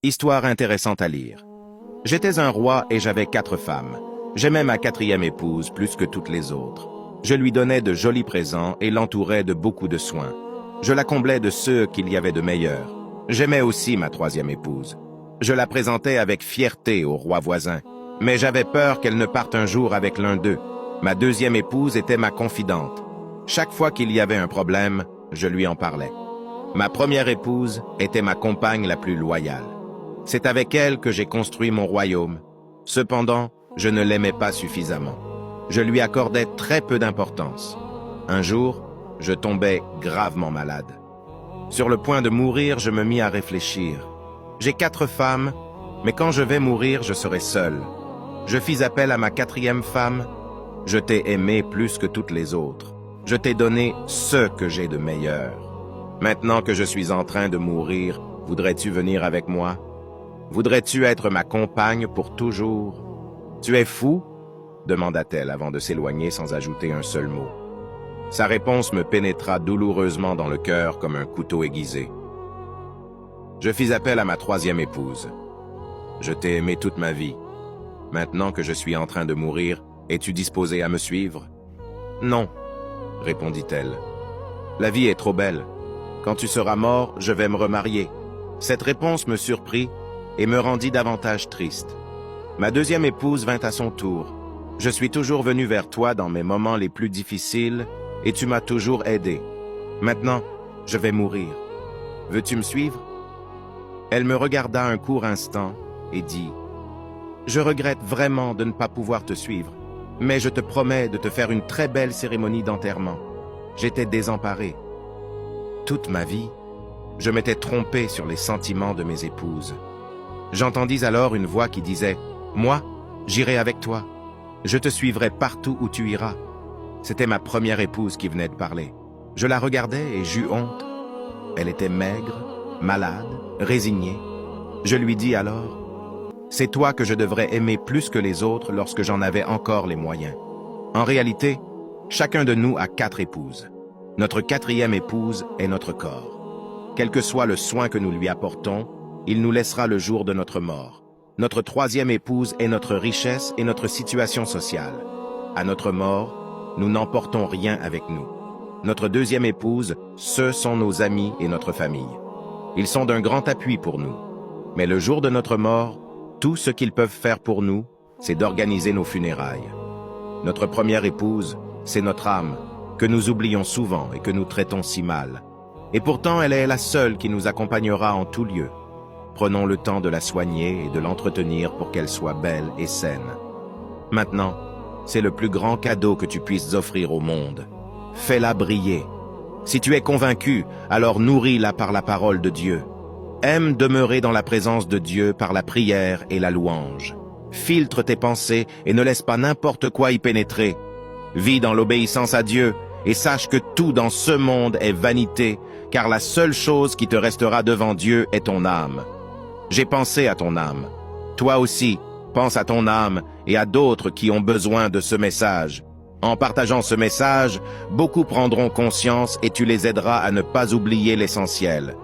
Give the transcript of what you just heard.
Histoire intéressante à lire. J'étais un roi et j'avais 4 femmes. J'aimais ma 4e épouse plus que toutes les autres. Je lui donnais de jolis présents et l'entourais de beaucoup de soins. Je la comblais de ceux qu'il y avait de meilleurs. J'aimais aussi ma 3e épouse. Je la présentais avec fierté au roi voisin. Mais j'avais peur qu'elle ne parte un jour avec l'un d'eux. Ma 2e épouse était ma confidente. Chaque fois qu'il y avait un problème, je lui en parlais. Ma 1re épouse était ma compagne la plus loyale. C'est avec elle que j'ai construit mon royaume. Cependant, je ne l'aimais pas suffisamment. Je lui accordais très peu d'importance. Un jour, je tombais gravement malade. Sur le point de mourir, je me mis à réfléchir. J'ai 4 femmes, mais quand je vais mourir, je serai seul. Je fis appel à ma 4e femme. Je t'ai aimé plus que toutes les autres. Je t'ai donné ce que j'ai de meilleur. Maintenant que je suis en train de mourir, voudrais-tu venir avec moi? Voudrais-tu être ma compagne pour toujours? Tu es fou? Demanda-t-elle avant de s'éloigner sans ajouter un seul mot. Sa réponse me pénétra douloureusement dans le cœur comme un couteau aiguisé. Je fis appel à ma 3e épouse. Je t'ai aimé toute ma vie. Maintenant que je suis en train de mourir, es-tu disposé à me suivre? Non, répondit-elle. La vie est trop belle. Quand tu seras mort, je vais me remarier. Cette réponse me surprit et me rendit davantage triste. Ma 2e épouse vint à son tour. Je suis toujours venu vers toi dans mes moments les plus difficiles et tu m'as toujours aidé. Maintenant, je vais mourir. Veux-tu me suivre? Elle me regarda un court instant et dit « Je regrette vraiment de ne pas pouvoir te suivre, mais je te promets de te faire une très belle cérémonie d'enterrement. » J'étais désemparé. Toute ma vie, je m'étais trompé sur les sentiments de mes épouses. J'entendis alors une voix qui disait « Moi, j'irai avec toi. Je te suivrai partout où tu iras. » C'était ma 1re épouse qui venait de parler. Je la regardais et j'eus honte. Elle était maigre, malade, résignée. Je lui dis alors « C'est toi que je devrais aimer plus que les autres lorsque j'en avais encore les moyens. » En réalité, chacun de nous a 4 épouses. Notre 4e épouse est notre corps. Quel que soit le soin que nous lui apportons, il nous laissera le jour de notre mort. Notre 3e épouse est notre richesse et notre situation sociale. À notre mort, nous n'emportons rien avec nous. Notre 2e épouse, ce sont nos amis et notre famille. Ils sont d'un grand appui pour nous. Mais le jour de notre mort, tout ce qu'ils peuvent faire pour nous, c'est d'organiser nos funérailles. Notre 1re épouse, c'est notre âme, que nous oublions souvent et que nous traitons si mal. Et pourtant, elle est la seule qui nous accompagnera en tout lieu. Prenons le temps de la soigner et de l'entretenir pour qu'elle soit belle et saine. Maintenant, c'est le plus grand cadeau que tu puisses offrir au monde. Fais-la briller. Si tu es convaincu, alors nourris-la par la parole de Dieu. Aime demeurer dans la présence de Dieu par la prière et la louange. Filtre tes pensées et ne laisse pas n'importe quoi y pénétrer. Vis dans l'obéissance à Dieu et sache que tout dans ce monde est vanité, car la seule chose qui te restera devant Dieu est ton âme. J'ai pensé à ton âme. Toi aussi, pense à ton âme et à d'autres qui ont besoin de ce message. En partageant ce message, beaucoup prendront conscience et tu les aideras à ne pas oublier l'essentiel.